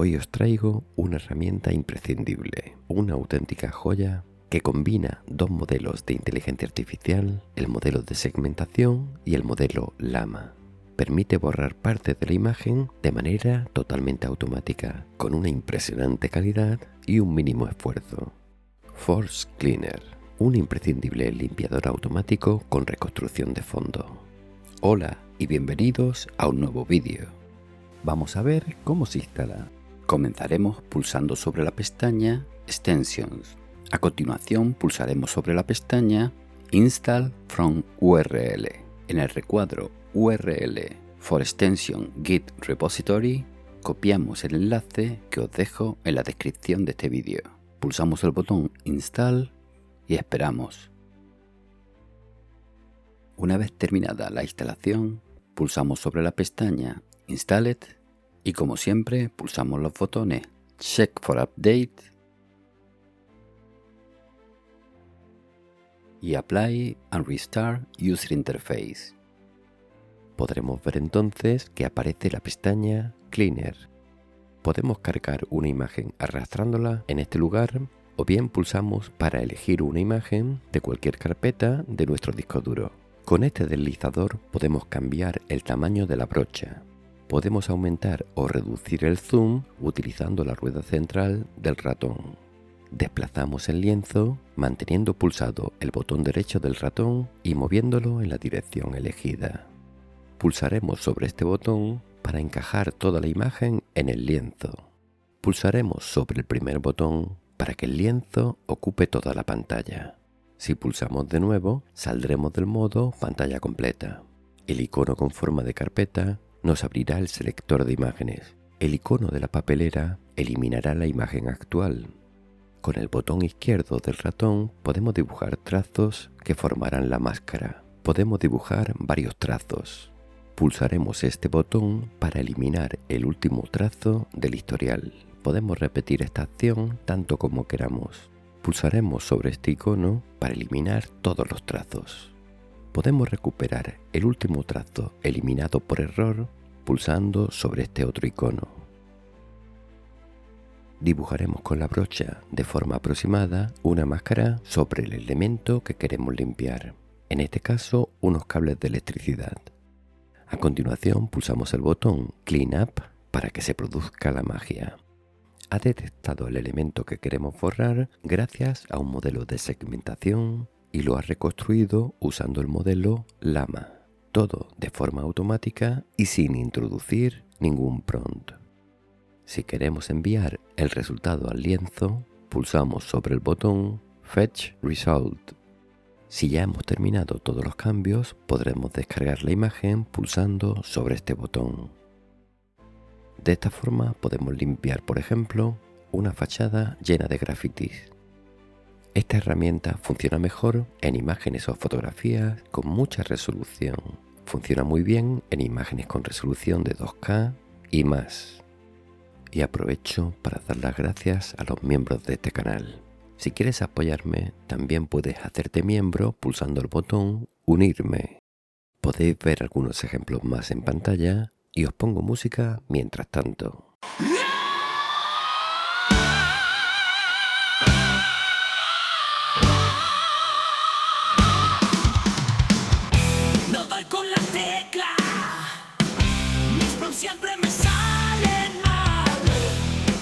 Hoy os traigo una herramienta imprescindible, una auténtica joya que combina dos modelos de inteligencia artificial, el modelo de segmentación y el modelo Llama. Permite borrar partes de la imagen de manera totalmente automática, con una impresionante calidad y un mínimo esfuerzo. Force Cleaner, un imprescindible limpiador automático con reconstrucción de fondo. Hola y bienvenidos a un nuevo vídeo. Vamos a ver cómo se instala. Comenzaremos pulsando sobre la pestaña Extensions. A continuación pulsaremos sobre la pestaña Install from URL. En el recuadro URL for Extension Git Repository copiamos el enlace que os dejo en la descripción de este vídeo. Pulsamos el botón Install y esperamos. Una vez terminada la instalación, pulsamos sobre la pestaña Installed y como siempre pulsamos los botones Check for Update y Apply and Restart User Interface. Podremos ver entonces que aparece la pestaña Cleaner. Podemos cargar una imagen arrastrándola en este lugar o bien pulsamos para elegir una imagen de cualquier carpeta de nuestro disco duro. Con este deslizador podemos cambiar el tamaño de la brocha. Podemos aumentar o reducir el zoom utilizando la rueda central del ratón. Desplazamos el lienzo manteniendo pulsado el botón derecho del ratón y moviéndolo en la dirección elegida. Pulsaremos sobre este botón para encajar toda la imagen en el lienzo. Pulsaremos sobre el primer botón para que el lienzo ocupe toda la pantalla. Si pulsamos de nuevo, saldremos del modo pantalla completa. El icono con forma de carpeta nos abrirá el selector de imágenes. El icono de la papelera eliminará la imagen actual. Con el botón izquierdo del ratón podemos dibujar trazos que formarán la máscara. Podemos dibujar varios trazos. Pulsaremos este botón para eliminar el último trazo del historial. Podemos repetir esta acción tanto como queramos. Pulsaremos sobre este icono para eliminar todos los trazos. Podemos recuperar el último trazo eliminado por error pulsando sobre este otro icono. Dibujaremos con la brocha de forma aproximada una máscara sobre el elemento que queremos limpiar, en este caso unos cables de electricidad. A continuación pulsamos el botón Clean Up para que se produzca la magia. Ha detectado el elemento que queremos borrar gracias a un modelo de segmentación y lo ha reconstruido usando el modelo Llama, todo de forma automática y sin introducir ningún prompt. Si queremos enviar el resultado al lienzo, pulsamos sobre el botón Fetch Result. Si ya hemos terminado todos los cambios, podremos descargar la imagen pulsando sobre este botón. De esta forma podemos limpiar, por ejemplo, una fachada llena de grafitis. Esta herramienta funciona mejor en imágenes o fotografías con mucha resolución. Funciona muy bien en imágenes con resolución de 2K y más. Y aprovecho para dar las gracias a los miembros de este canal. Si quieres apoyarme, también puedes hacerte miembro pulsando el botón Unirme. Podéis ver algunos ejemplos más en pantalla y os pongo música mientras tanto. No doy con la tecla, mis prompts siempre me salen mal,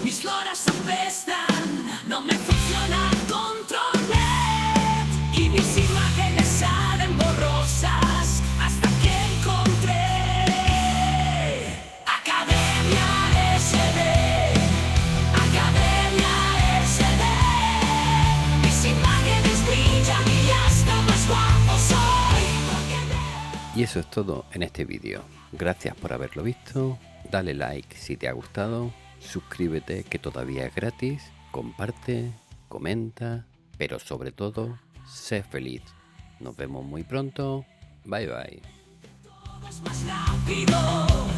mis loras apestan, no me funciona Control Net y mis imágenes salen borrosas hasta que encontré Academia SD, Academia SD. Mis imágenes brillan y hasta más guapo soy. Y eso es todo en este vídeo. Gracias por haberlo visto, dale like si te ha gustado, suscríbete que todavía es gratis, comparte, comenta, pero sobre todo, sé feliz. Nos vemos muy pronto, bye bye. Todo es más rápido.